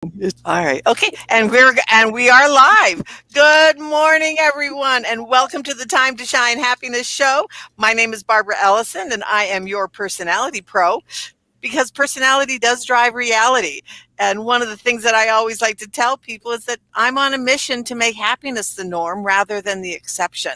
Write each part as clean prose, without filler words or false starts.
All right. Okay. And we are live. Good morning, everyone, and welcome to the Time to Shine Happiness Show. My name is Barbara Ellison, and I am your personality pro because personality does drive reality. And one of the things that I always like to tell people is that I'm on a mission to make happiness the norm rather than the exception.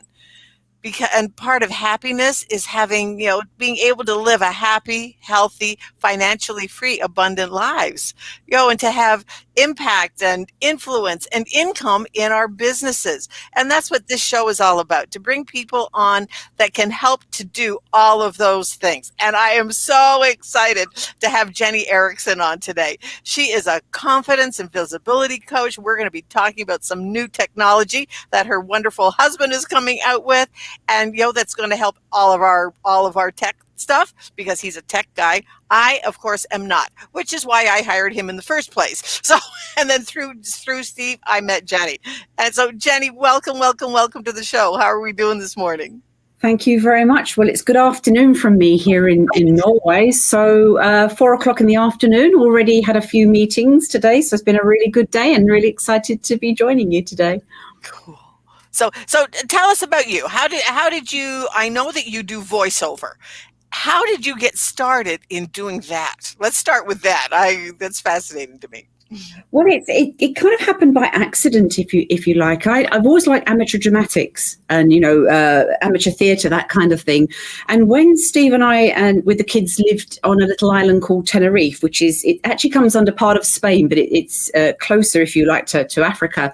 And part of happiness is having, being able to live a happy, healthy, financially free, abundant lives, and to have impact and influence and income in our businesses. And that's what this show is all about, to bring people on that can help to do all of those things. And I am so excited to have Jenny Erickson on today. She is a confidence and visibility coach. We're going to be talking about some new technology that her wonderful husband is coming out with, and that's going to help all of our tech stuff because he's a tech guy. I, of course, am not, which is why I hired him in the first place. So, and then through Steve, I met Jenny. And so, Jenny, welcome to the show. How are we doing this morning? Thank you very much. Well, it's good afternoon from me here in Norway. So 4:00 in the afternoon, already had a few meetings today. So it's been a really good day and really excited to be joining you today. Cool. So tell us about you. How did you, I know that you do voiceover. How did you get started in doing that? Let's start with that. That's fascinating to me. Well, it kind of happened by accident, if you like. I've always liked amateur dramatics and amateur theatre, that kind of thing. And when Steve and I and with the kids lived on a little island called Tenerife, it actually comes under part of Spain, but it's closer, if you like, to Africa.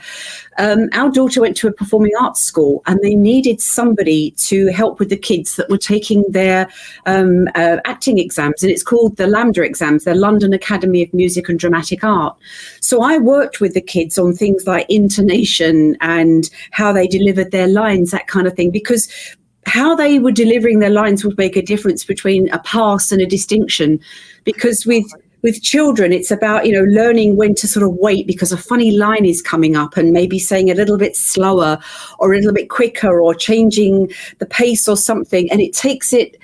Our daughter went to a performing arts school, and they needed somebody to help with the kids that were taking their acting exams, and it's called the LAMDA exams, the London Academy of Music and Dramatic Art. So I worked with the kids on things like intonation and how they delivered their lines, that kind of thing, because how they were delivering their lines would make a difference between a pass and a distinction. Because with children, it's about, learning when to sort of wait because a funny line is coming up and maybe saying a little bit slower or a little bit quicker or changing the pace or something. And it takes it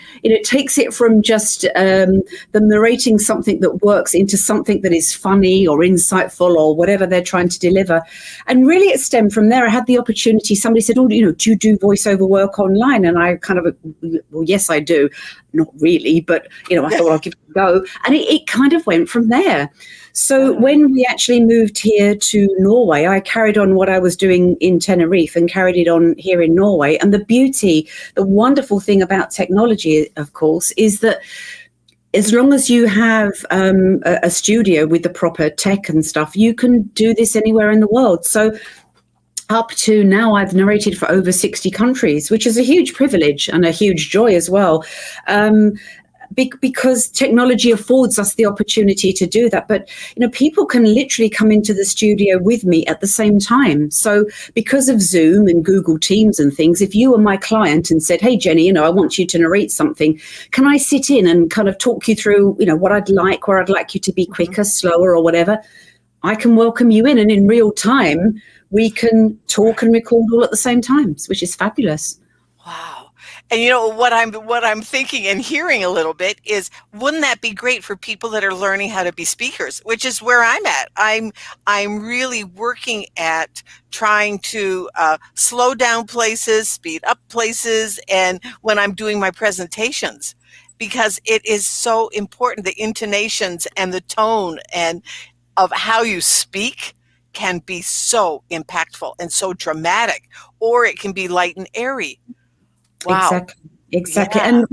from just them narrating something that works into something that is funny or insightful or whatever they're trying to deliver. And really it stemmed from there. I had the opportunity. Somebody said, do you do voiceover work online? And I kind of, well, yes, I do. Not really, but, I thought I'll give it a go. And it kind of went from there. So when we actually moved here to Norway, I carried on what I was doing in Tenerife and carried it on here in Norway. And the wonderful thing about technology, of course, is that as long as you have a studio with the proper tech and stuff, you can do this anywhere in the world. So up to now, I've narrated for over 60 countries, which is a huge privilege and a huge joy as well, because technology affords us the opportunity to do that. But, people can literally come into the studio with me at the same time. So because of Zoom and Google Teams and things, if you were my client and said, hey, Jenny, I want you to narrate something, can I sit in and kind of talk you through, what I'd like, where I'd like you to be quicker, slower or whatever? I can welcome you in, and in real time, we can talk and record all at the same time, which is fabulous. Wow. And what I'm thinking and hearing a little bit is, wouldn't that be great for people that are learning how to be speakers, which is where I'm at. I'm really working at trying to slow down places, speed up places, and when I'm doing my presentations, because it is so important, the intonations and the tone and of how you speak can be so impactful and so dramatic, or it can be light and airy. Wow. Exactly. Yeah. And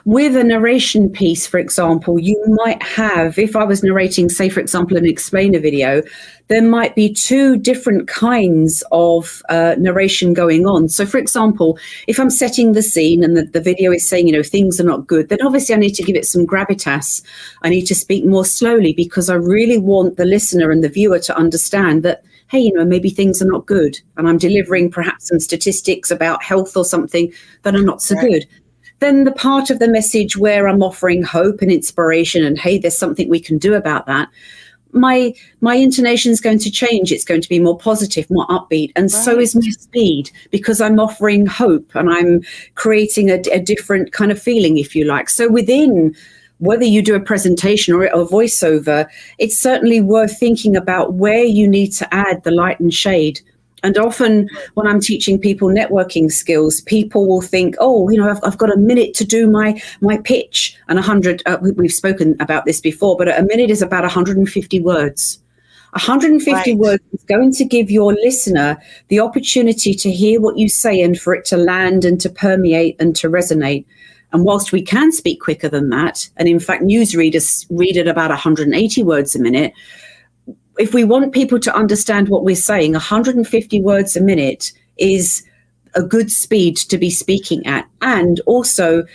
with a narration piece, for example, you might have, if I was narrating, say, for example, an explainer video, there might be two different kinds of narration going on. So, for example, if I'm setting the scene and the video is saying, things are not good, then obviously I need to give it some gravitas. I need to speak more slowly because I really want the listener and the viewer to understand that, hey, maybe things are not good, and I'm delivering perhaps some statistics about health or something that are not so good. Then the part of the message where I'm offering hope and inspiration and, hey, there's something we can do about that, my intonation is going to change. It's going to be more positive, more upbeat. And so is my speed, because I'm offering hope and I'm creating a different kind of feeling, if you like. So within whether you do a presentation or a voiceover, it's certainly worth thinking about where you need to add the light and shade. And often when I'm teaching people networking skills, people will think, oh, I've got a minute to do my pitch, and 100, we've spoken about this before, but a minute is about 150 words. 150 words is going to give your listener the opportunity to hear what you say and for it to land and to permeate and to resonate. And whilst we can speak quicker than that, and in fact, newsreaders read at about 180 words a minute, if we want people to understand what we're saying, 150 words a minute is a good speed to be speaking at. And also,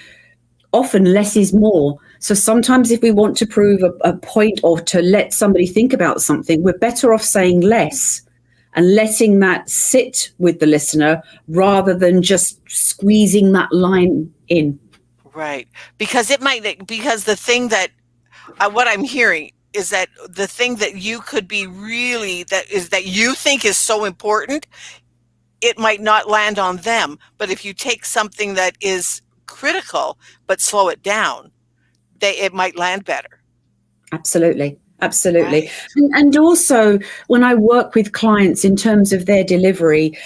often less is more. So sometimes if we want to prove a point or to let somebody think about something, we're better off saying less and letting that sit with the listener rather than just squeezing that line in. Right. Because the thing that, what I'm hearing is that the thing that you could be really, that you think is so important, it might not land on them. But if you take something that is critical, but slow it down, it might land better. Absolutely. Absolutely. Right. And also when I work with clients in terms of their delivery,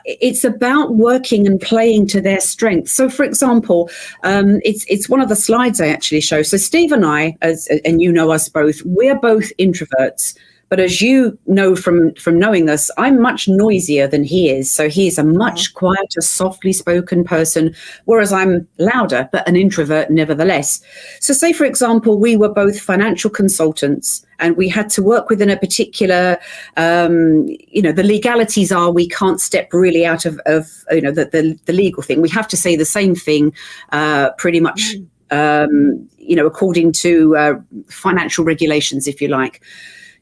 it's about working and playing to their strengths. So, for example, it's one of the slides I actually show. So Steve and I, and you know us both, we're both introverts. But as you know from knowing us, I'm much noisier than he is. So he is a much quieter, softly spoken person, whereas I'm louder, but an introvert nevertheless. So say, for example, we were both financial consultants and we had to work within a particular, the legalities are we can't step really out of the legal thing. We have to say the same thing pretty much, according to financial regulations, if you like.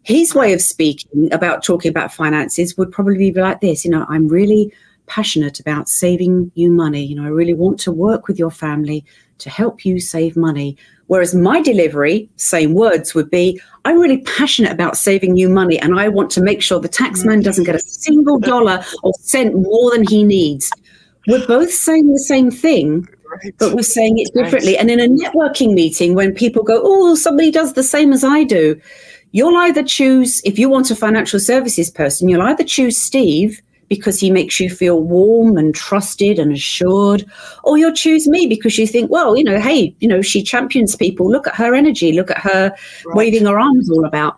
His way of speaking about talking about finances would probably be like this, I'm really passionate about saving you money. I really want to work with your family to help you save money. Whereas my delivery, same words, would be, I'm really passionate about saving you money and I want to make sure the taxman doesn't get a single dollar or cent more than he needs. We're both saying the same thing, but we're saying it differently. And in a networking meeting, when people go, oh, somebody does the same as I do, you'll either choose, if you want a financial services person, you'll either choose Steve because he makes you feel warm and trusted and assured, or you'll choose me because you think, well, hey, she champions people. Look at her energy. Look at her waving her arms all about.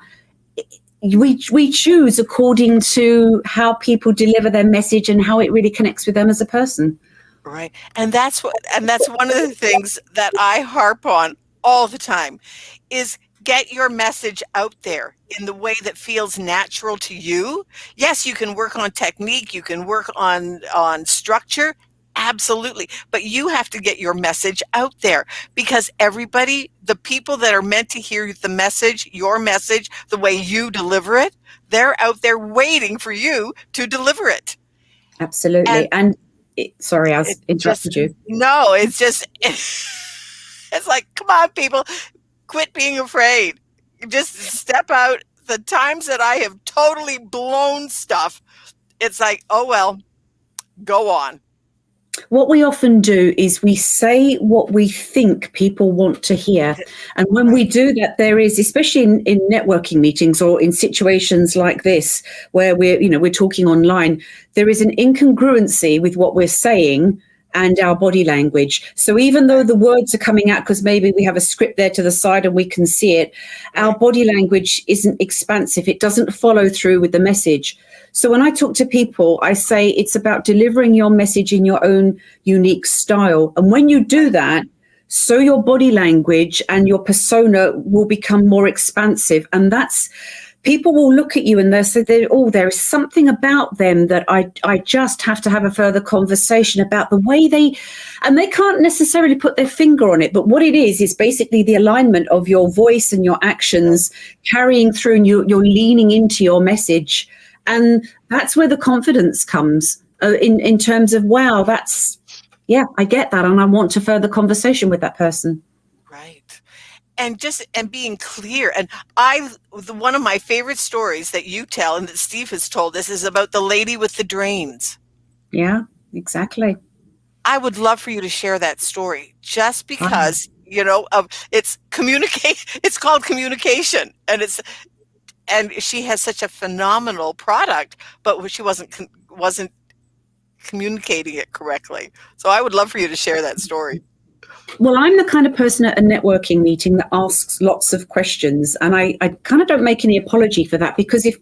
We choose according to how people deliver their message and how it really connects with them as a person. Right. And that's one of the things that I harp on all the time is get your message out there in the way that feels natural to you. Yes, you can work on technique, you can work on structure, absolutely. But you have to get your message out there because the people that are meant to hear the message, your message, the way you deliver it, they're out there waiting for you to deliver it. Absolutely. Sorry, I interrupted you. No, it's just, it's like, come on, people. Quit being afraid. Just step out. The times that I have totally blown stuff, it's like, oh, well, go on. What we often do is we say what we think people want to hear. And when we do that, there is, especially in networking meetings or in situations like this, where we're talking online, there is an incongruency with what we're saying and our body language. So even though the words are coming out, because maybe we have a script there to the side and we can see it, our body language isn't expansive. It doesn't follow through with the message. So when I talk to people, I say it's about delivering your message in your own unique style. And when you do that, so your body language and your persona will become more expansive. And people will look at you and they'll say, there is something about them that I just have to have a further conversation about the way they can't necessarily put their finger on it. But what it is basically the alignment of your voice and your actions carrying through, and you're leaning into your message. And that's where the confidence comes in terms of, wow, I get that. And I want to further conversation with that person. Right. And being clear. And one of my favorite stories that you tell and that Steve has told us is about the lady with the drains. Yeah, exactly. I would love for you to share that story just because of it's communicate. It's called communication, and she has such a phenomenal product, but she wasn't communicating it correctly. So I would love for you to share that story. Well, I'm the kind of person at a networking meeting that asks lots of questions. And I kind of don't make any apology for that, because if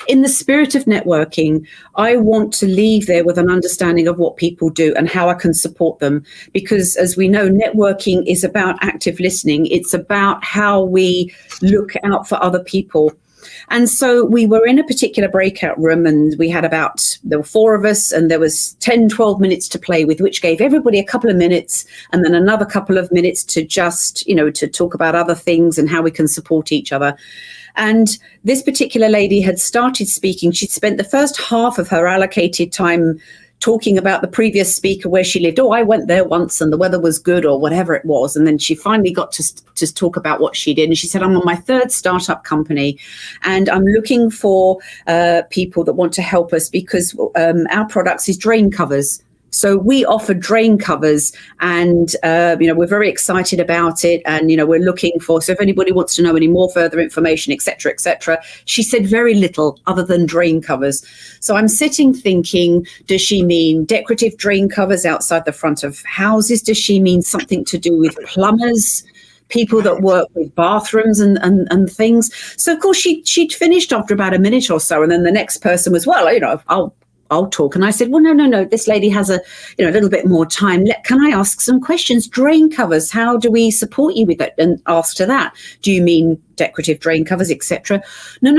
in the spirit of networking, I want to leave there with an understanding of what people do and how I can support them. Because as we know, networking is about active listening. It's about how we look out for other people. And so we were in a particular breakout room, and there were 4 of us, and there was 10, 12 minutes to play with, which gave everybody a couple of minutes and then another couple of minutes to just, to talk about other things and how we can support each other. And this particular lady had started speaking. She'd spent the first half of her allocated time talking about the previous speaker, where she lived. Oh, I went there once and the weather was good, or whatever it was. And then she finally got to talk about what she did. And she said, I'm on my 3rd startup company, and I'm looking for people that want to help us, because our products is drain covers. So we offer drain covers, and we're very excited about it, and we're looking for. So if anybody wants to know any more further information, etc., etc. She said very little other than drain covers. So I'm sitting thinking, does she mean decorative drain covers outside the front of houses? Does she mean something to do with plumbers? People that work with bathrooms and things. So of course she'd finished after about a minute or so, and then the next person was, well, I'll talk. And I said, well, no, this lady has a little bit more time. Can I ask some questions? Drain covers, how do we support you with that? And asked her that. Do you mean decorative drain covers, etc.? No.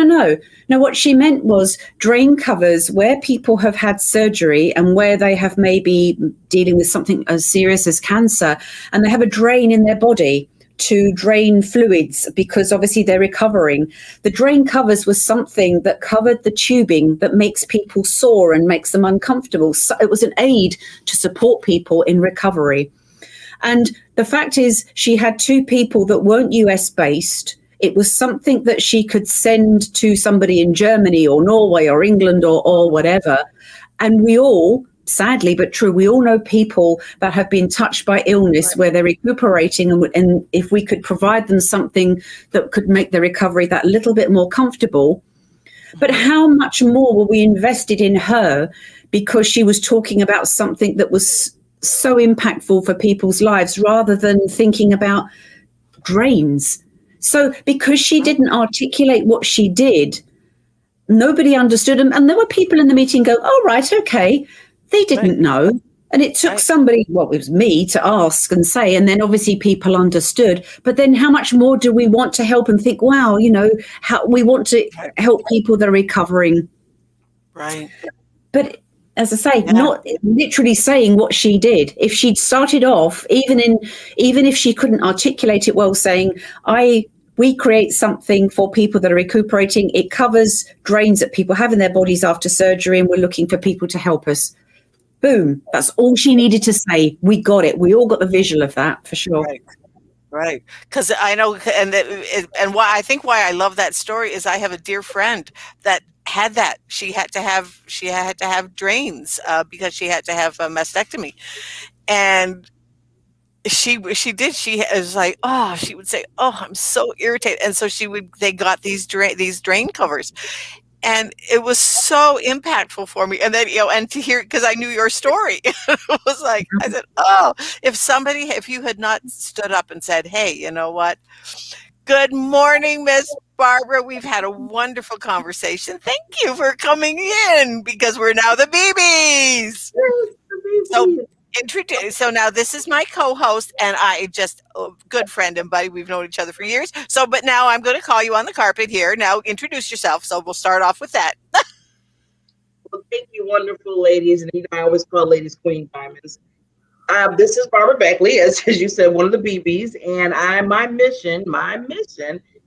No, what she meant was drain covers where people have had surgery and where they have maybe dealing with something as serious as cancer, and they have a drain in their body to drain fluids, because obviously they're recovering. The drain covers was something that covered the tubing that makes people sore and makes them uncomfortable. So it was an aid to support people in recovery. And the fact is, she had 2 people that weren't US based. It was something that she could send to somebody in Germany or Norway or England or whatever. And we all, sadly but true, we all know people that have been touched by illness where they're recuperating, and if we could provide them something that could make the recovery that little bit more comfortable. But how much more were we invested in her because she was talking about something that was so impactful for people's lives, rather than thinking about drains. So because she didn't articulate what she did, nobody understood them. And there were people in the meeting go, oh, right, okay. They didn't know. And it took somebody, well, it was me, to ask and say, and then obviously people understood. But then how much more do we want to help and think, wow, how we want to help people that are recovering. Right. But as I say, not literally saying what she did. If she'd started off, even if she couldn't articulate it well, saying, we create something for people that are recuperating. It covers drains that people have in their bodies after surgery, and we're looking for people to help us. Boom. That's all she needed to say. We got it. We all got the visual of that, for sure. Right. Because I know, and why I love that story is I have a dear friend that had that. She had to have drains because she had to have a mastectomy, and she was like, oh, she would say, oh, I'm so irritated, and so they got these drain covers. And it was so impactful for me. And then, and to hear, because I knew your story, it was like, I said, oh, if you had not stood up and said, hey, you know what? Good morning, Miss Barbara. We've had a wonderful conversation. Thank you for coming in, because we're now the BBs. So now this is my co-host, and good friend and buddy. We've known each other for years. But now I'm going to call you on the carpet here. Now introduce yourself. So we'll start off with that. Well, thank you, wonderful ladies. And I always call ladies Queen Diamonds. This is Barbara Beckley, as you said, one of the BBs. And my mission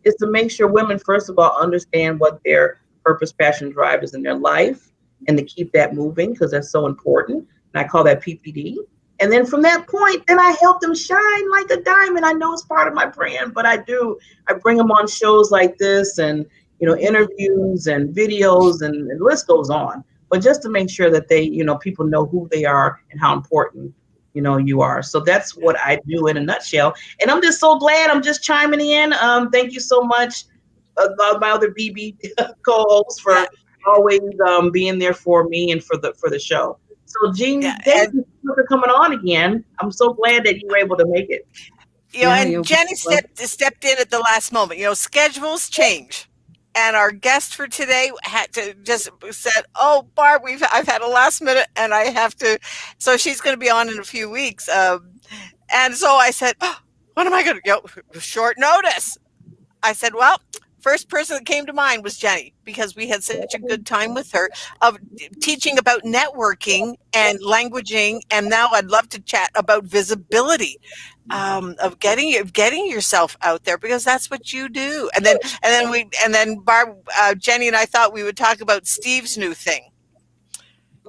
is to make sure women, first of all, understand what their purpose, passion, drive is in their life, and to keep that moving, because that's so important. And I call that PPD. And then from that point, then I help them shine like a diamond. I know it's part of my brand, but I bring them on shows like this, and, interviews and videos, and the list goes on. But just to make sure that they, people know who they are and how important, you are. So that's what I do in a nutshell. And I'm just so glad I'm just chiming in. Thank you so much, my other BB co-hosts, for always being there for me and for the show. So Jean, thank you for coming on again. I'm so glad that you were able to make it. And Jenny stepped in at the last moment. Schedules change. And our guest for today had to just said, "Oh, Barb, I've had a last minute, and I have to." So she's going to be on in a few weeks. And so I said, oh, "What am I going to short notice?" I said, "Well, first person that came to mind was Jenny, because we had such a good time with her of teaching about networking and languaging, and now I'd love to chat about visibility." Of getting yourself out there, because that's what you do. And then Barb, Jenny and I thought we would talk about Steve's new thing,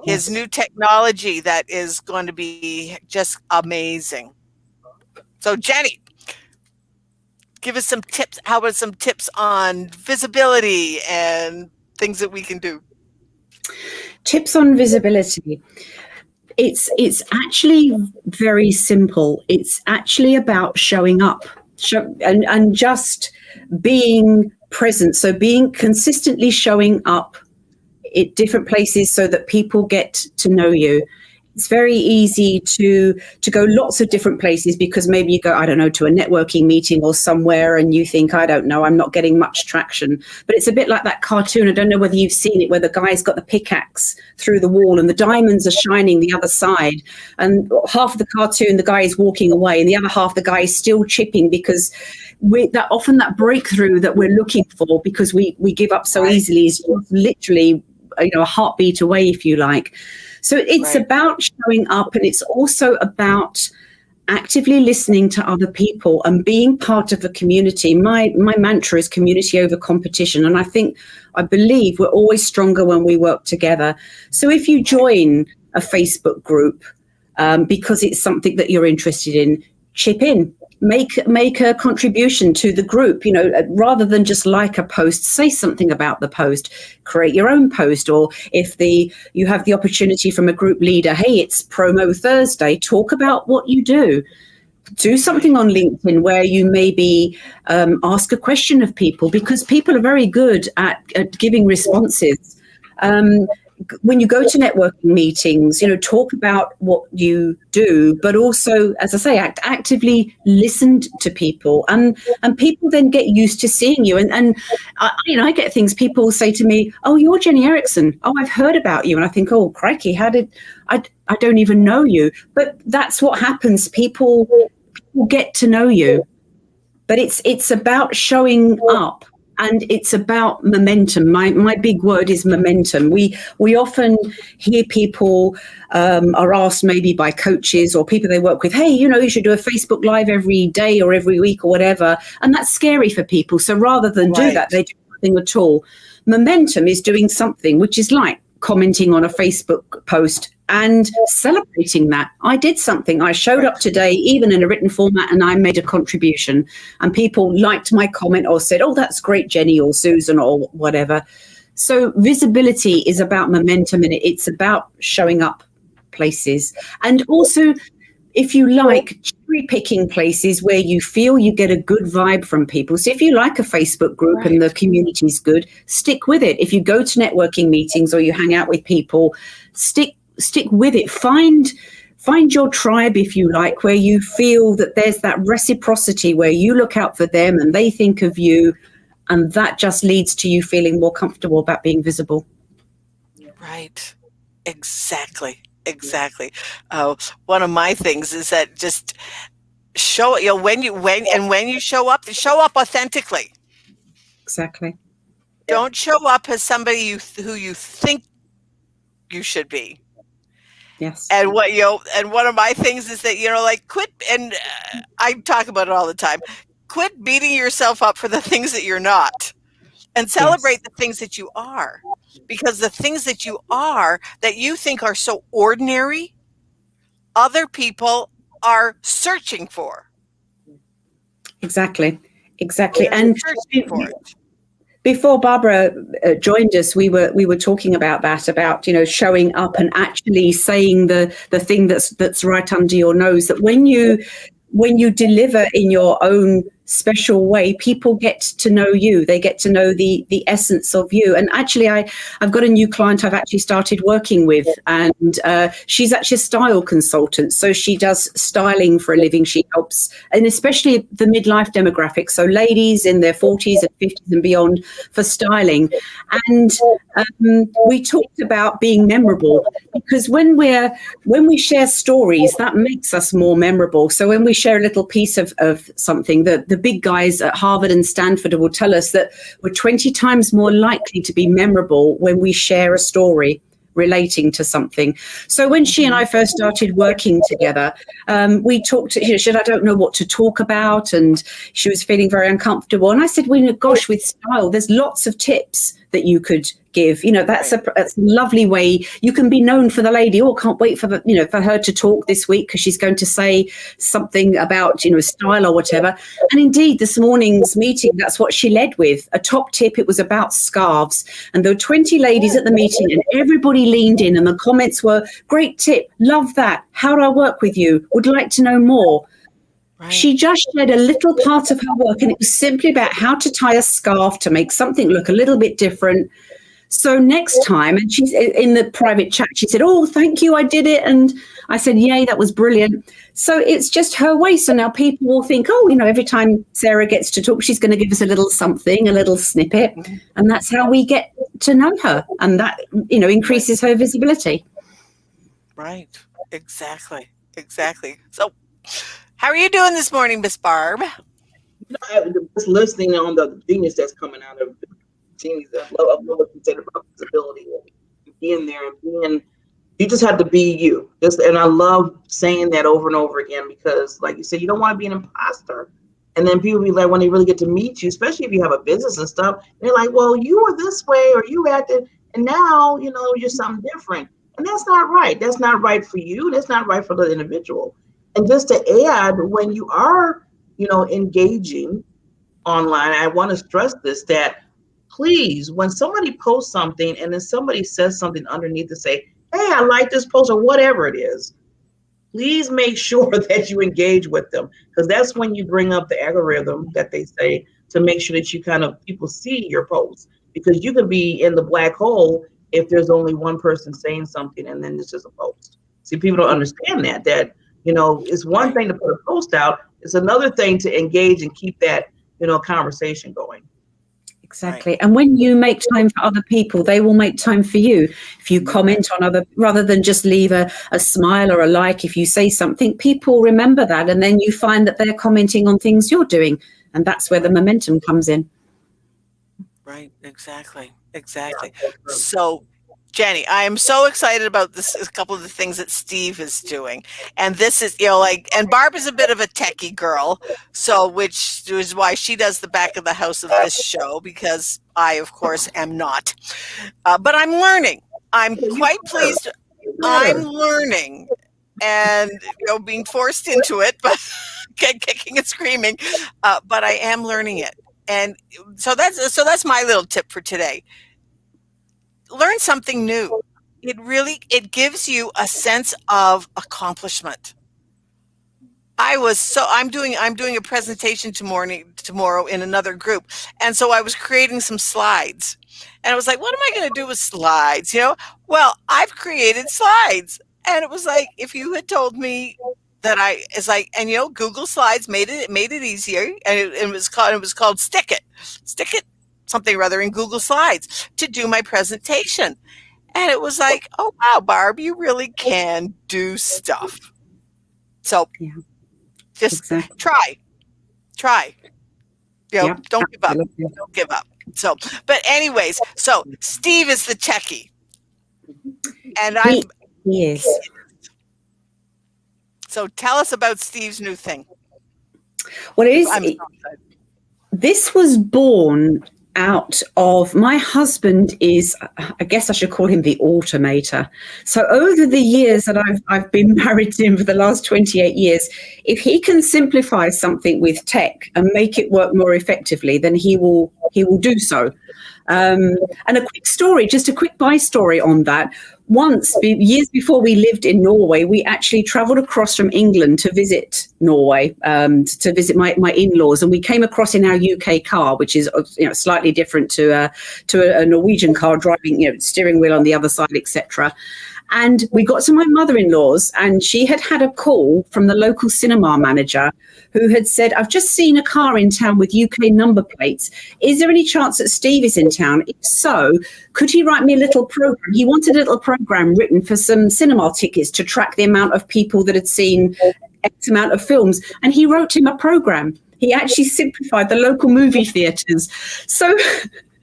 his new technology that is going to be just amazing. So Jenny, give us some tips. How about some tips on visibility and things that we can do? Tips on visibility. It's actually very simple. It's actually about showing up and just being present. So being consistently showing up at different places so that people get to know you. It's very easy to go lots of different places, because maybe you go, I don't know, to a networking meeting or somewhere, and you think, I don't know, I'm not getting much traction. But it's a bit like that cartoon. I don't know whether you've seen it, where the guy's got the pickaxe through the wall and the diamonds are shining the other side. And half of the cartoon, the guy is walking away, and the other half, the guy is still chipping, because that breakthrough that we're looking for, because we give up so easily, is literally a heartbeat away, if you like. So it's about showing up, and it's also about actively listening to other people and being part of a community. My mantra is community over competition. And I believe we're always stronger when we work together. So if you join a Facebook group because it's something that you're interested in, chip in. Make a contribution to the group, rather than just like a post, say something about the post, create your own post. Or if you have the opportunity from a group leader, hey, it's promo Thursday, talk about what you do. Do something on LinkedIn where you maybe ask a question of people, because people are very good at giving responses. When you go to networking meetings, talk about what you do, but also, as I say, actively listen to people, and people then get used to seeing you. And I get things, people say to me, "Oh, you're Jenny Erickson. Oh, I've heard about you." And I think, "Oh, crikey, I don't even know you." But that's what happens. People get to know you. But it's about showing up. And it's about momentum. My big word is momentum. We often hear people are asked, maybe by coaches or people they work with, hey, you should do a Facebook Live every day or every week or whatever. And that's scary for people. So rather than do that, they do nothing at all. Momentum is doing something, which is like commenting on a Facebook post and celebrating that. I did something. I showed up today, even in a written format, and I made a contribution. And people liked my comment or said, "Oh, that's great, Jenny," or Susan, or whatever. So visibility is about momentum, and it's about showing up places. And also, if you like, cherry picking places where you feel you get a good vibe from people. So if you like a Facebook group and the community is good, stick with it. If you go to networking meetings or you hang out with people, stick with it. Find your tribe, if you like, where you feel that there's that reciprocity, where you look out for them and they think of you, and that just leads to you feeling more comfortable about being visible. Right. Exactly. One of my things is that just show, when you show up authentically. Exactly. Don't show up as somebody who you think you should be. Yes. And one of my things is that, quit, and I talk about it all the time. Quit beating yourself up for the things that you're not, and celebrate the things that you are, because the things that you are, that you think are so ordinary, other people are searching for. Exactly. And searching for it. before Barbara joined us, we were talking about that, about, you know, showing up and actually saying the thing that's right under your nose. That when you deliver in your own special way, people get to know you. They get to know the essence of you. And actually, I've got a new client I've actually started working with, and she's actually a style consultant. So she does styling for a living. She helps, and especially the midlife demographic, so ladies in their 40s and 50s and beyond, for styling. And we talked about being memorable, because when we share stories, that makes us more memorable. So when we share a little piece of something, the big guys at Harvard and Stanford will tell us that we're 20 times more likely to be memorable when we share a story relating to something. So when she and I first started working together, we talked, you know, she said, I don't know what to talk about, and she was feeling very uncomfortable. And I said, well, gosh, with style, there's lots of tips that you could give. You know, that's a lovely way. You can be known for the lady. Oh, can't wait for for her to talk this week, because she's going to say something about, you know, style or whatever. And indeed, this morning's meeting, that's what she led with. A top tip, it was about scarves. And there were 20 ladies at the meeting, and everybody leaned in, and the comments were, great tip, love that. How do I work with you? Would like to know more. Right. She just shared a little part of her work, and it was simply about how to tie a scarf to make something look a little bit different. So next time, and she's in the private chat, she said, oh, thank you, I did it. And I said, yay, that was brilliant. So it's just her way. So now people will think, oh, you know, every time Sarah gets to talk, she's going to give us a little something, a little snippet. And that's how we get to know her. And that, you know, increases her visibility. Right. Exactly. So how are you doing this morning, Miss Barb? You know, I was just listening on the genius that's coming out of genius. I love what you said about visibility and being there, and being. You just have to be you. And I love saying that over and over again, because, like you said, you don't want to be an imposter. And then people be like, when they really get to meet you, especially if you have a business and stuff, they're like, well, you were this way, or you acted, and now, you know, you're something different. And that's not right. That's not right for you. That's not right for the individual. And just to add, when you are, you know, engaging online, I want to stress this, that please, when somebody posts something and then somebody says something underneath to say, hey, I like this post, or whatever it is, please make sure that you engage with them, because that's when you bring up the algorithm that they say, to make sure that you people see your posts, because you can be in the black hole if there's only one person saying something and then it's just a post. See, people don't understand that, you know, it's one thing to put a post out. It's another thing to engage and keep that, you know, conversation going. Exactly. Right. And when you make time for other people, they will make time for you. If you comment on other, rather than just leave a smile or a like, if you say something, people remember that. And then you find that they're commenting on things you're doing. And that's where the momentum comes in. Right. Exactly. So, Jenny, I am so excited about this. A couple of the things that Steve is doing, and this is, you know, like, and Barb is a bit of a techie girl, so which is why she does the back of the house of this show, because I, of course, am not. But I'm learning. I'm quite pleased. I'm learning, and, you know, being forced into it, but kicking and screaming. But I am learning it, and so that's my little tip for today. Learn something new. It gives you a sense of accomplishment. I'm doing a presentation tomorrow in another group. And so I was creating some slides. And I was like, what am I going to do with slides? You know, well, I've created slides. And it was like, if you had told me that it's like, and, you know, Google Slides made it easier. And it was called Stick It something or other in Google Slides to do my presentation. And it was like, oh, wow, Barb, you really can do stuff. So just try. You know, don't give up. Don't give up. So, but anyways, so Steve is the techie. And he is. So tell us about Steve's new thing. Well, this was born out of my husband is, I guess I should call him the automator. So over the years that I've been married to him for the last 28 years, if he can simplify something with tech and make it work more effectively, then he will do so. And a quick story, just a quick buy story on that. Once, years before we lived in Norway, we actually travelled across from England to visit Norway, to visit my in-laws, and we came across in our UK car, which is slightly different to a Norwegian car, driving steering wheel on the other side, etc. And we got to my mother-in-law's, and she had had a call from the local cinema manager who had said, "I've just seen a car in town with UK number plates. Is there any chance that Steve is in town? If so, could he write me a little program?" He wanted a little program written for some cinema tickets to track the amount of people that had seen X amount of films. And he wrote him a program. He actually simplified the local movie theatres. So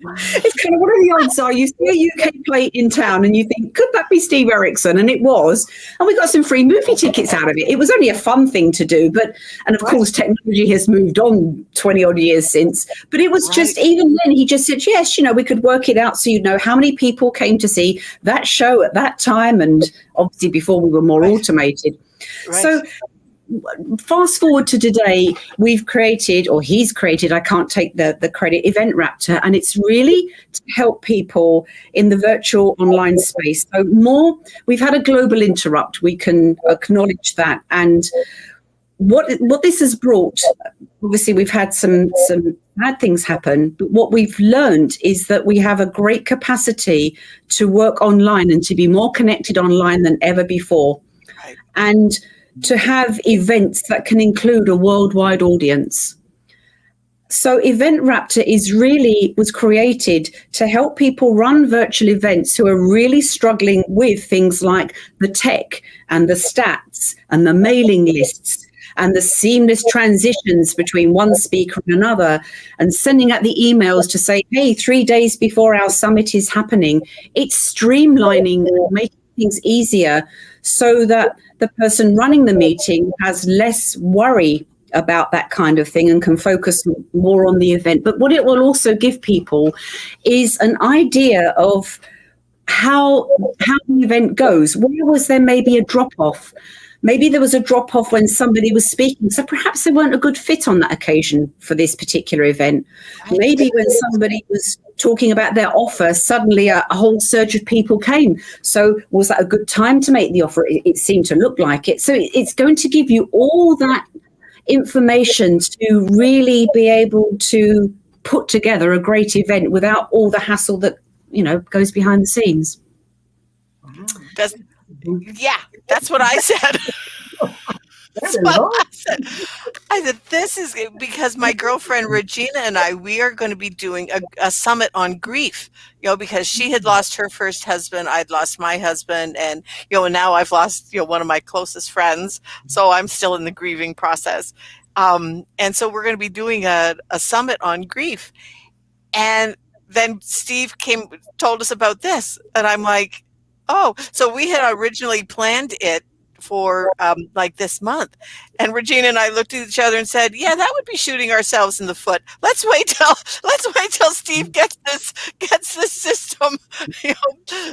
it's kind of, what are the odds are you see a UK plate in town and you think, could that be Steve Erickson? And it was. And we got some free movie tickets out of it. It was only a fun thing to do. And of course, technology has moved on 20 odd years since. But it was just, even then, he just said, yes, we could work it out so you'd know how many people came to see that show at that time. And obviously before we were more automated. So fast forward to today, we've created, or he's created, I can't take the credit, Event Raptor, and it's really to help people in the virtual online space. So we've had a global interrupt, we can acknowledge that. And what this has brought, obviously we've had some bad things happen, but what we've learned is that we have a great capacity to work online and to be more connected online than ever before. And to have events that can include a worldwide audience. So Event Raptor was created to help people run virtual events who are really struggling with things like the tech and the stats and the mailing lists and the seamless transitions between one speaker and another, and sending out the emails to say, hey, 3 days before our summit is happening. It's streamlining and making things easier so that the person running the meeting has less worry about that kind of thing and can focus more on the event. But what it will also give people is an idea of how the event goes. Where was there maybe a drop-off? Maybe there was a drop-off when somebody was speaking, so perhaps they weren't a good fit on that occasion for this particular event. Maybe when somebody was talking about their offer, suddenly a whole surge of people came. So was that a good time to make the offer? It seemed to look like it. So it's going to give you all that information to really be able to put together a great event without all the hassle that, goes behind the scenes. That's what I said. That's what I said. I said, this is because my girlfriend Regina and we are going to be doing a summit on grief, because she had lost her first husband. I'd lost my husband, and, and now I've lost, one of my closest friends. So I'm still in the grieving process. And so we're going to be doing a summit on grief. And then Steve told us about this, and I'm like, oh, so we had originally planned it for like this month, and Regina and I looked at each other and said, "Yeah, that would be shooting ourselves in the foot. Let's wait till Steve gets this system,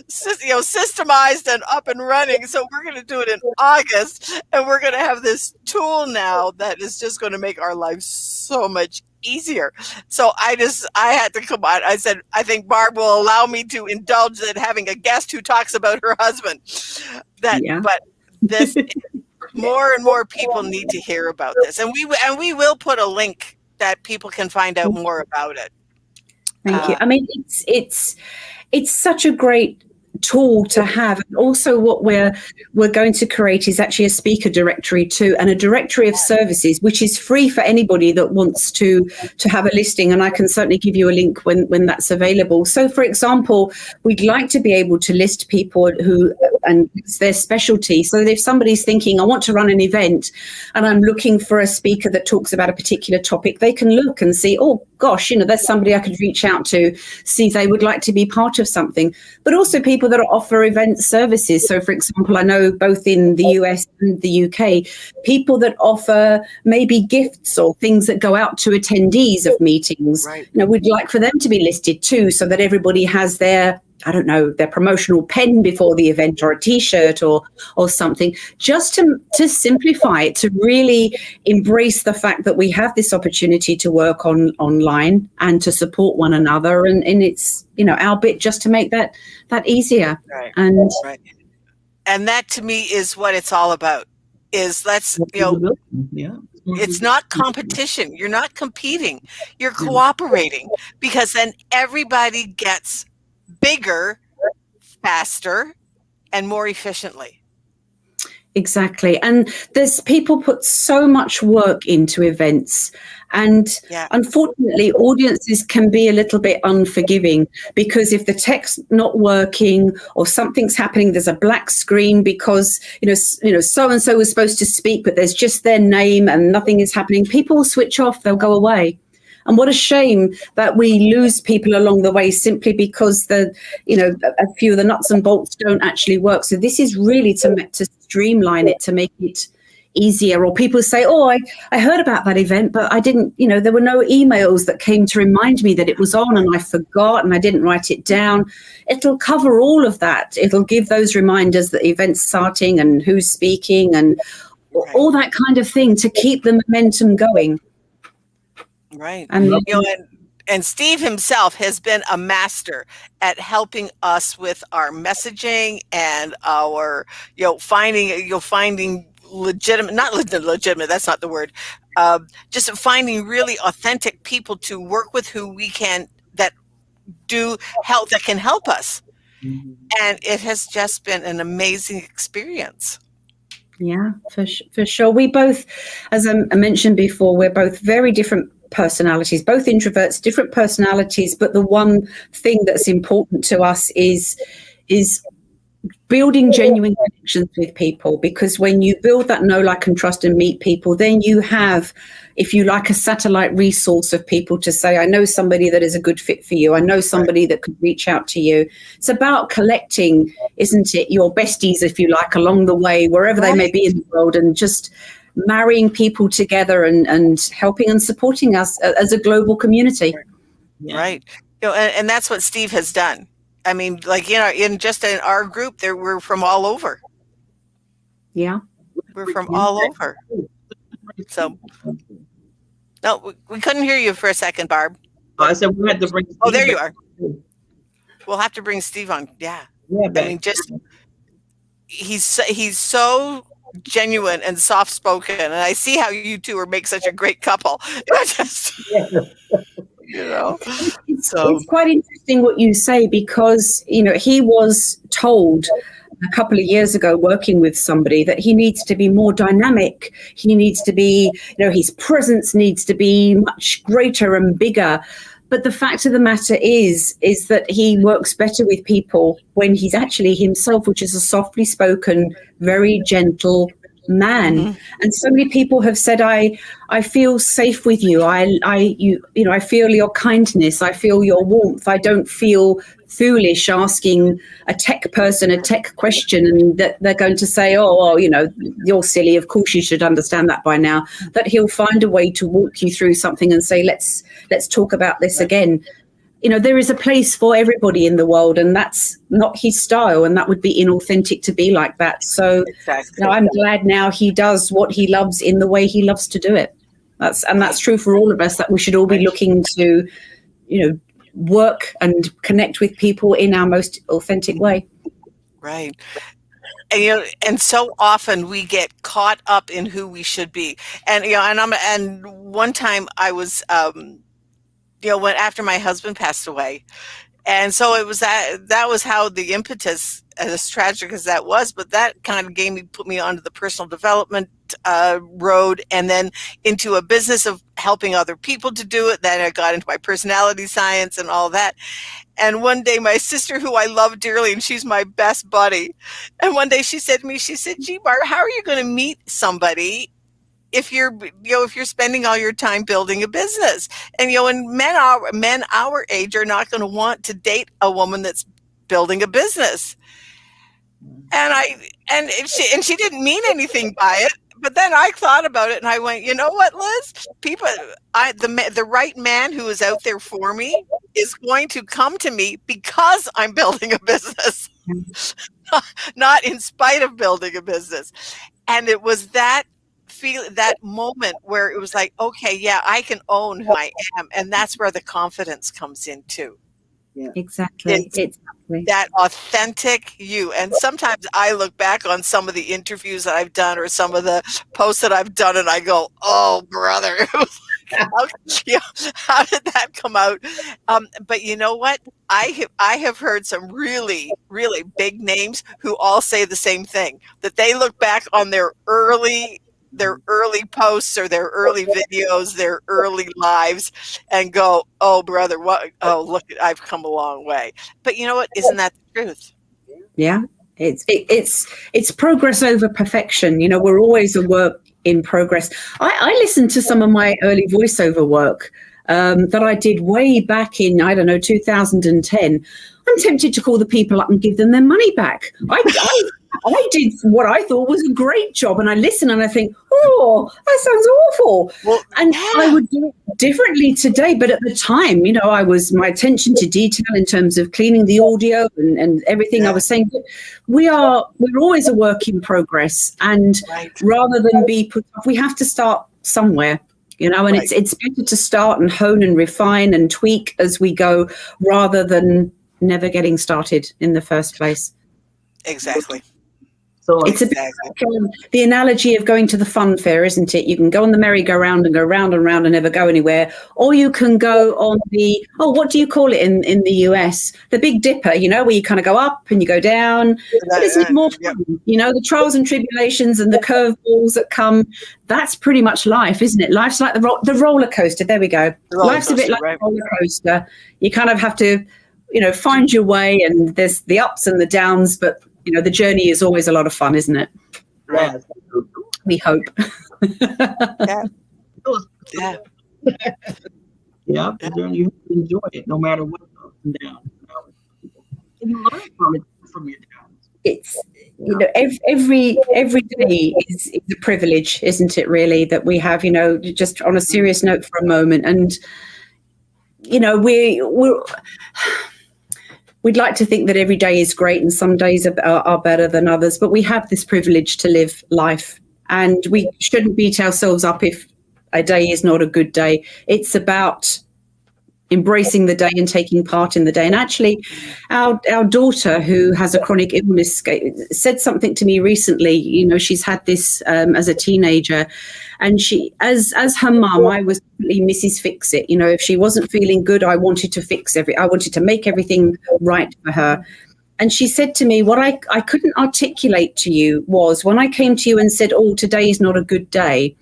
systemized and up and running. So we're going to do it in August, and we're going to have this tool now that is just going to make our lives so much easier." So I had to come on. I said, I think Barb will allow me to indulge in having a guest who talks about her husband. But this, more and more people need to hear about this, and we will put a link that people can find out more about it. Thank you. I mean, it's such a great tool to have. And also what we're going to create is actually a speaker directory too, and a directory of services, which is free for anybody that wants to have a listing. And I can certainly give you a link when that's available. So for example, we'd like to be able to list people who and it's their specialty. So that if somebody's thinking, I want to run an event and I'm looking for a speaker that talks about a particular topic, they can look and see, oh gosh, there's somebody I could reach out to, see if they would like to be part of something. But also people that offer event services. So for example, I know both in the US and the UK, people that offer maybe gifts or things that go out to attendees of meetings, Right. we'd like for them to be listed too, so that everybody has their promotional pen before the event, or a T-shirt or something, just to simplify it, to really embrace the fact that we have this opportunity to work online and to support one another, and it's our bit just to make that easier. Right. And Right. And that to me is what it's all about. Is it's not competition. You're not competing. You're cooperating, because then everybody gets bigger, faster, and more efficiently. Exactly. And there's people put so much work into events. And unfortunately, audiences can be a little bit unforgiving, because if the tech's not working or something's happening, there's a black screen because, so-and-so was supposed to speak, but there's just their name and nothing is happening. People will switch off. They'll go away. And what a shame that we lose people along the way simply because a few of the nuts and bolts don't actually work. So this is really to streamline it, to make it easier. Or people say, oh, I heard about that event, but I didn't, there were no emails that came to remind me that it was on, and I forgot and I didn't write it down. It'll cover all of that. It'll give those reminders that the event's starting and who's speaking and all that kind of thing to keep the momentum going. Right. And Steve himself has been a master at helping us with our messaging and our, finding legitimate, not legitimate, that's not the word, just finding really authentic people to work with who we can, that can help us. Mm-hmm. And it has just been an amazing experience. Yeah, for sure. We both, as I mentioned before, we're both very different personalities, both introverts, different personalities, but the one thing that's important to us is building genuine connections with people, because when you build that know, like, and trust and meet people, then you have, if you like, a satellite resource of people to say, I know somebody that is a good fit for you. I know somebody that could reach out to you. It's about collecting, isn't it, your besties, if you like, along the way, wherever they may be in the world, and just marrying people together and helping and supporting us as a global community. Right. And that's what Steve has done. I mean, like, in our group there, we're from all over. Yeah. We're from all over. So, no, we couldn't hear you for a second, Barb. Oh, I said we had to bring Steve. Oh, there you are. We'll have to bring Steve on. Yeah. I mean, he's so genuine and soft-spoken, and I see how you two make such a great couple. It's quite interesting what you say, because he was told a couple of years ago, working with somebody, that he needs to be more dynamic. He needs to be, his presence needs to be much greater and bigger. But the fact of the matter is that he works better with people when he's actually himself, which is a softly spoken, very gentle man. Mm-hmm. And so many people have said, I feel safe with you. I feel your kindness. I feel your warmth. I don't feel foolish asking a tech person a tech question, and that they're going to say, oh, you're silly. Of course you should understand that by now. That he'll find a way to walk you through something and say, let's talk about this again. There is a place for everybody in the world, and that's not his style, and that would be inauthentic to be like that. So exactly. I'm glad now he does what he loves in the way he loves to do it. That's true for all of us, that we should all be looking to, work and connect with people in our most authentic way. Right. And so often we get caught up in who we should be. And and one time I was when after my husband passed away, and so it was that was how the impetus as tragic as that was, but that kind of put me onto the personal development road, and then into a business of helping other people to do it. Then I got into my personality science and all that. And one day my sister, who I love dearly, and she's my best buddy, and one day she said to me, she said, "Gee, Barb, how are you going to meet somebody if you're spending all your time building a business?" And and men our age are not going to want to date a woman that's building a business. And she didn't mean anything by it. But then I thought about it and I went, you know what, Liz? The right man who is out there for me is going to come to me because I'm building a business, not in spite of building a business. And it was that moment where it was like, okay, yeah, I can own who I am. And that's where the confidence comes in too. Yeah. Exactly. It's that authentic you. And sometimes I look back on some of the interviews that I've done or some of the posts that I've done and I go, oh, brother, how did that come out? But you know what? I have heard some really, really big names who all say the same thing, that they look back on their early posts or their early videos, their early lives, and go, oh, brother, look, I've come a long way. But you know what? Isn't that the truth? Yeah, it's progress over perfection. We're always a work in progress. I listened to some of my early voiceover work that I did way back in, 2010. I'm tempted to call the people up and give them their money back. I did what I thought was a great job, and I listen and I think, oh, that sounds awful. Well, and I would do it differently today. But at the time, my attention to detail in terms of cleaning the audio and everything I was saying. But we're always a work in progress, and rather than be put off, we have to start somewhere. And it's better to start and hone and refine and tweak as we go, rather than never getting started in the first place. Exactly. So it's a bit like the analogy of going to the fun fair, isn't it? You can go on the merry-go-round and go round and round and never go anywhere, or you can go on the what do you call it in the US? The Big Dipper, where you kind of go up and you go down. But isn't it more fun? The trials and tribulations and the curveballs that come. That's pretty much life, isn't it? Life's like the roller coaster. There we go. Life's a bit like a roller coaster. You kind of have to, find your way, and there's the ups and the downs, but the journey is always a lot of fun, isn't it? Yeah. We hope. Yeah. Yeah. The journey, you have to enjoy it, no matter what up and down. And you learn from your downs. It's every day is a privilege, isn't it? Really, that we have. Just on a serious note for a moment, and we'd like to think that every day is great and some days are better than others, but we have this privilege to live life, and we shouldn't beat ourselves up if a day is not a good day. It's about embracing the day and taking part in the day. And actually, our daughter, who has a chronic illness, said something to me recently. She's had this as a teenager, and she, as her mum, I was really Mrs. Fix It. If she wasn't feeling good, I wanted to make everything right for her. And she said to me, what I couldn't articulate to you was, when I came to you and said, oh, today is not a good day,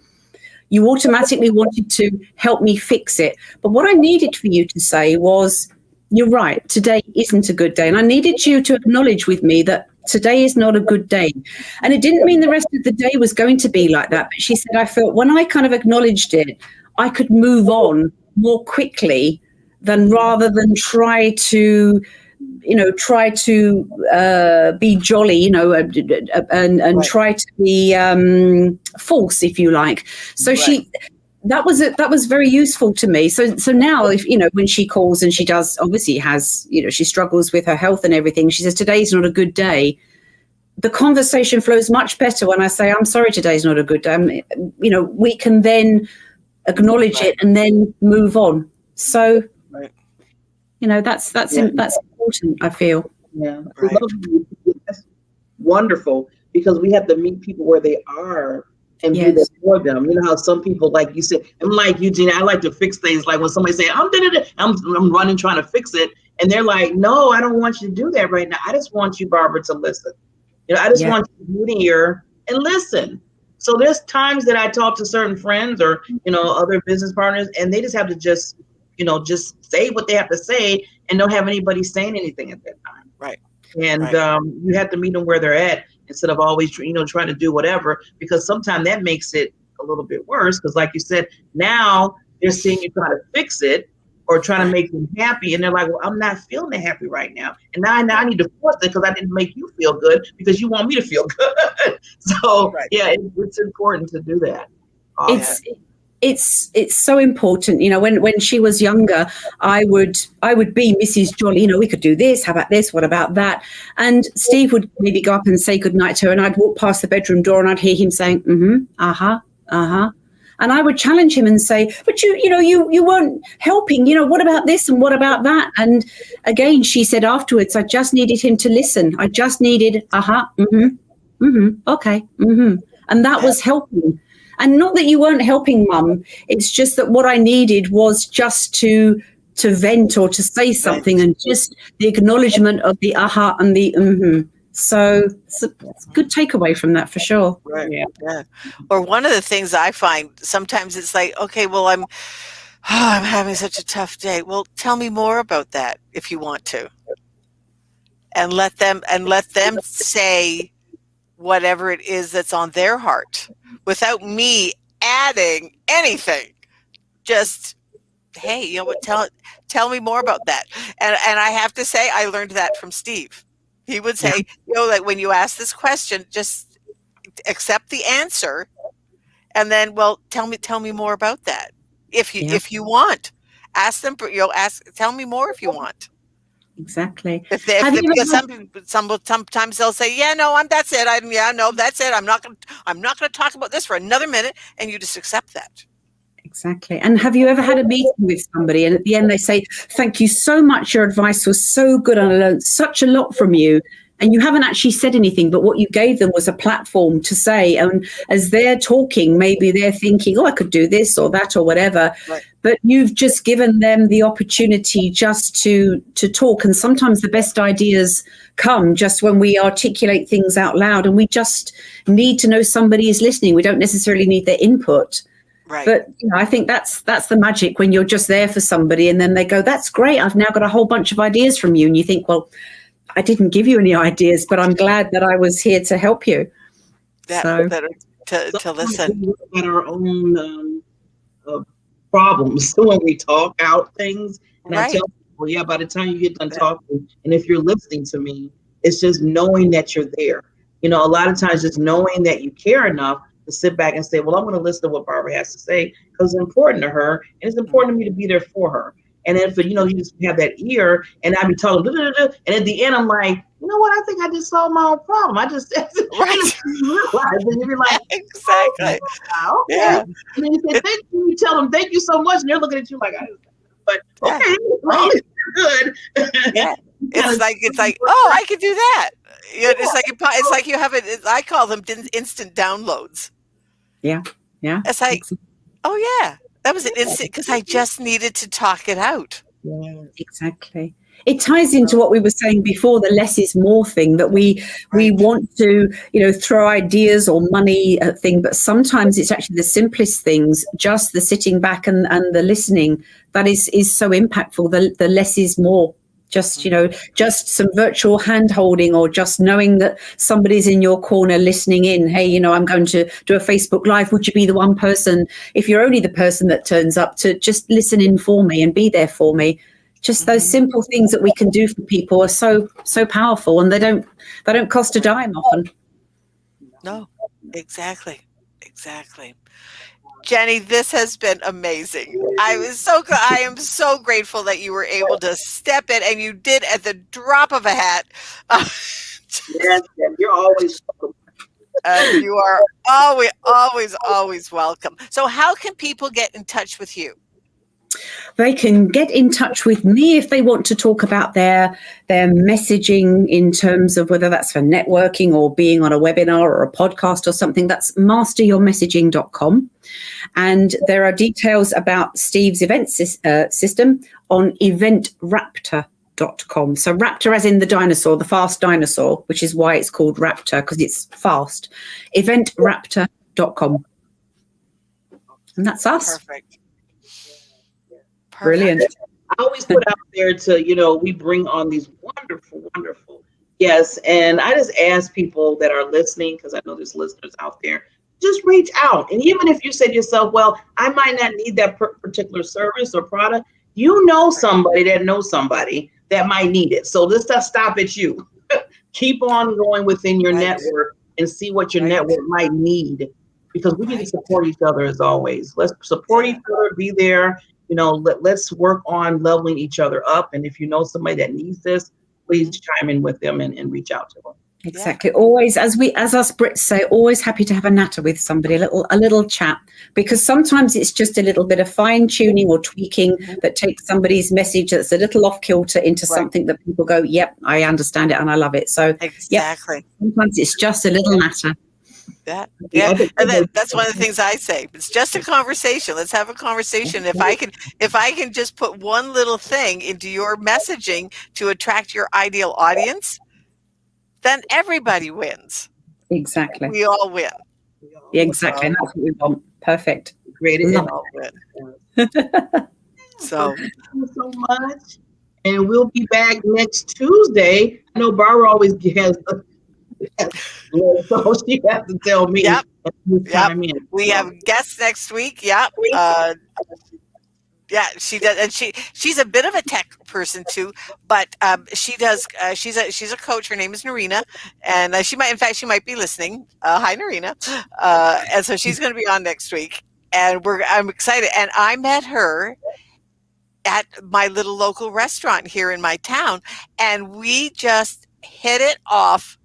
you automatically wanted to help me fix it. But what I needed for you to say was, you're right, today isn't a good day. And I needed you to acknowledge with me that today is not a good day. And it didn't mean the rest of the day was going to be like that. But she said, I felt when I kind of acknowledged it, I could move on more quickly rather than try to be jolly, and try to be false, if you like. So that was very useful to me. So now, if when she calls, and she does obviously has, she struggles with her health and everything, she says today's not a good day. The conversation flows much better when I say, I'm sorry, today's not a good day. We can then acknowledge it and then move on. So that's important, I feel. Yeah, that's wonderful, because we have to meet people where they are and be there for them. You know how some people, like you said, I'm like Eugene, I like to fix things. Like when somebody say, I'm running trying to fix it, And they're like, no, I don't want you to do that right now. I just want you, Barbara, to listen. I just want you to hear and listen. So there's times that I talk to certain friends or, other business partners, and they just have to just say what they have to say and don't have anybody saying anything at that time. Right. And you have to meet them where they're at instead of always, trying to do whatever, because sometimes that makes it a little bit worse. Because like you said, now they're seeing you try to fix it or trying to make them happy. And they're like, well, I'm not feeling happy right now. And now I need to force it because I didn't make you feel good because you want me to feel good. So it's important to do that. It's so important. When she was younger, I would be Mrs. Jolly. We could do this. How about this? What about that? And Steve would maybe go up and say goodnight to her, and I'd walk past the bedroom door and I'd hear him saying, And I would challenge him and say, but you weren't helping. What about this and what about that? And again, she said afterwards, I just needed him to listen. I just needed, okay, and that was helping. And not that you weren't helping, Mum. It's just that what I needed was just to vent or to say something, and just the acknowledgement of the and the So it's a good takeaway from that for sure. Right. Yeah. Or one of the things I find sometimes it's like, okay, well, I'm having such a tough day. Well, tell me more about that if you want to, and let them say whatever it is that's on their heart without me adding anything. Just, hey, what? Tell me more about that. And I have to say, I learned that from Steve. He would say, like when you ask this question, just accept the answer, and then, well, tell me more about that. If you want, ask them. Tell me more if you want. Exactly. Sometimes they'll say, yeah, no, that's it. That's it. I'm not going to talk about this for another minute, and you just accept that. Exactly. And have you ever had a meeting with somebody and at the end they say, thank you so much, your advice was so good and I learned such a lot from you, and you haven't actually said anything, but what you gave them was a platform to say, and as they're talking, maybe they're thinking, I could do this or that or whatever, right. But you've just given them the opportunity just to talk. And sometimes the best ideas come just when we articulate things out loud, and we just need to know somebody is listening. We don't necessarily need their input. Right. But I think that's the magic when you're just there for somebody and then they go, that's great, I've now got a whole bunch of ideas from you. And you think, well, I didn't give you any ideas, but I'm glad that I was here to help you. To listen. We look at our own problems when we talk out things. And I tell people, by the time you get done talking, and if you're listening to me, it's just knowing that you're there. A lot of times just knowing that you care enough to sit back and say, well, I'm going to listen to what Barbara has to say because it's important to her and it's important to me to be there for her. And then you just have that ear and I be talking, and at the end I'm like, you know what? I think I just solved my own problem. I just realized, and you're like, exactly. Oh, okay. Yeah. And then you say, thank you. You tell them, thank you so much, and they're looking at you like, but okay, well, good. Yeah. It's like, oh, I could do that. It's like you have it. I call them instant downloads. Yeah. It's like, oh yeah, that was an instant because I just needed to talk it out. Yeah, exactly. It ties into what we were saying before, the less is more thing, that we want to, throw ideas or money at thing, but sometimes it's actually the simplest things, just the sitting back and the listening that is so impactful. The less is more. Just, just some virtual hand holding or just knowing that somebody's in your corner listening in. Hey, I'm going to do a Facebook Live. Would you be the one person, if you're only the person that turns up, to just listen in for me and be there for me? Just those simple things that we can do for people are so powerful, and they don't cost a dime often. No, exactly. Jenny, this has been amazing. I am so grateful that you were able to step in, and you did at the drop of a hat. Yes, you're always welcome. You are always welcome. So how can people get in touch with you? They can get in touch with me if they want to talk about their messaging in terms of whether that's for networking or being on a webinar or a podcast or something. That's masteryourmessaging.com. And there are details about Steve's event system on eventraptor.com. Raptor.com. So Raptor as in the dinosaur, the fast dinosaur, which is why it's called Raptor, because it's fast. Eventraptor.com. And that's us. Perfect. Brilliant. I always put out there to, we bring on these wonderful, wonderful guests. And I just ask people that are listening, because I know there's listeners out there, just reach out. And even if you say to yourself, well, I might not need that particular service or product, you know somebody that knows somebody that might need it. So let's not stop at you. Keep on going within your network and see what your network might need, because we need to support each other as always. Let's support each other, be there. Let's work on leveling each other up. And if you know somebody that needs this, please chime in with them and reach out to them. Exactly. Always, as us Brits say, always happy to have a natter with somebody, a little chat, because sometimes it's just a little bit of fine tuning or tweaking that takes somebody's message that's a little off kilter into something that people go, yep, I understand it and I love it. So exactly. Sometimes it's just a little natter. Yeah. And that's one of the things I say. It's just a conversation. Let's have a conversation. If I can just put one little thing into your messaging to attract your ideal audience, then everybody wins. Exactly. We all win. Exactly. And that's what we want. Perfect. Great. We all win. So thank you so much. And we'll be back next Tuesday. I know Barbara always has so she has to tell me. Yep. We have guests next week. Yep. Yeah, she does, and she's a bit of a tech person too. But she does. She's a coach. Her name is Narina, and she might be listening. Hi, Narina. And so she's going to be on next week, and I'm excited. And I met her at my little local restaurant here in my town, and we just hit it off.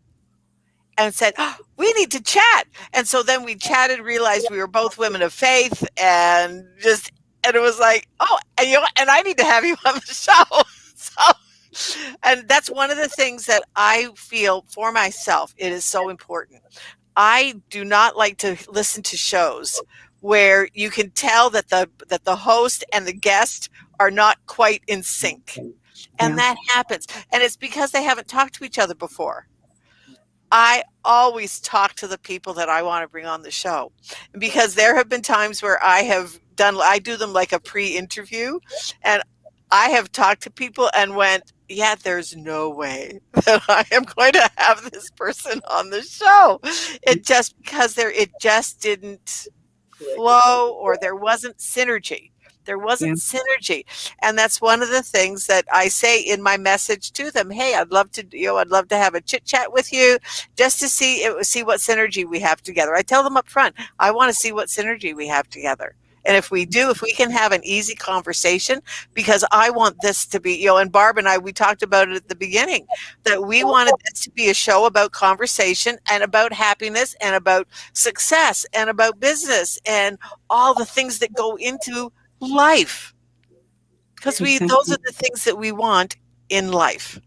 And said, oh, we need to chat. And so then we chatted, realized we were both women of faith, and it was like, oh, and I need to have you on the show. So, and that's one of the things that I feel for myself. It is so important. I do not like to listen to shows where you can tell that the host and the guest are not quite in sync. And that happens. And it's because they haven't talked to each other before. I always talk to the people that I want to bring on the show, because there have been times where I do them like a pre-interview, and I have talked to people and went, yeah, there's no way that I am going to have this person on the show. It just didn't flow, or there wasn't synergy. There wasn't synergy. And that's one of the things that I say in my message to them. Hey, I'd love to have a chit chat with you just to see what synergy we have together. I tell them up front, I want to see what synergy we have together. And if we can have an easy conversation, because I want this to be, and Barb and I, we talked about it at the beginning, that we wanted this to be a show about conversation and about happiness and about success and about business and all the things that go into life, because those are the things that we want in life.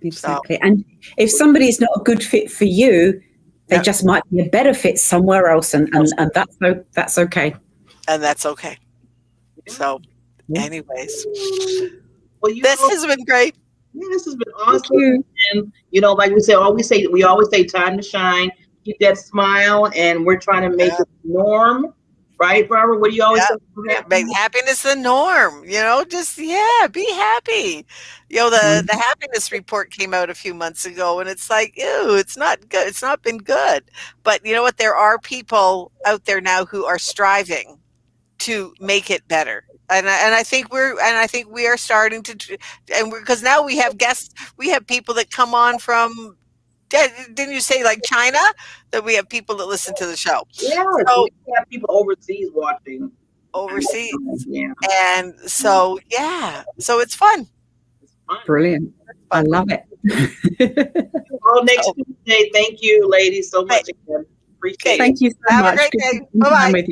Exactly. So, and if somebody is not a good fit for you, they just might be a better fit somewhere else, and that's okay. And that's okay. So, anyways, this has been great. Yeah, this has been awesome. And like we always say, time to shine. Keep that smile, and we're trying to make it the norm. Right, Barbara? What do you always say? Make happiness the norm. Be happy. The happiness report came out a few months ago, and it's like, ew, it's not good. It's not been good. But you know what? There are people out there now who are striving to make it better. And I think we are starting to, because now we have guests, we have people that come on from. Didn't you say like China, that we have people that listen to the show? Yeah, so we have people overseas watching. Overseas, and so so it's fun. Brilliant. I love it. Well, next Tuesday. Thank you, ladies, so much again. Appreciate it. Thank you so much. Have a great day. Bye bye.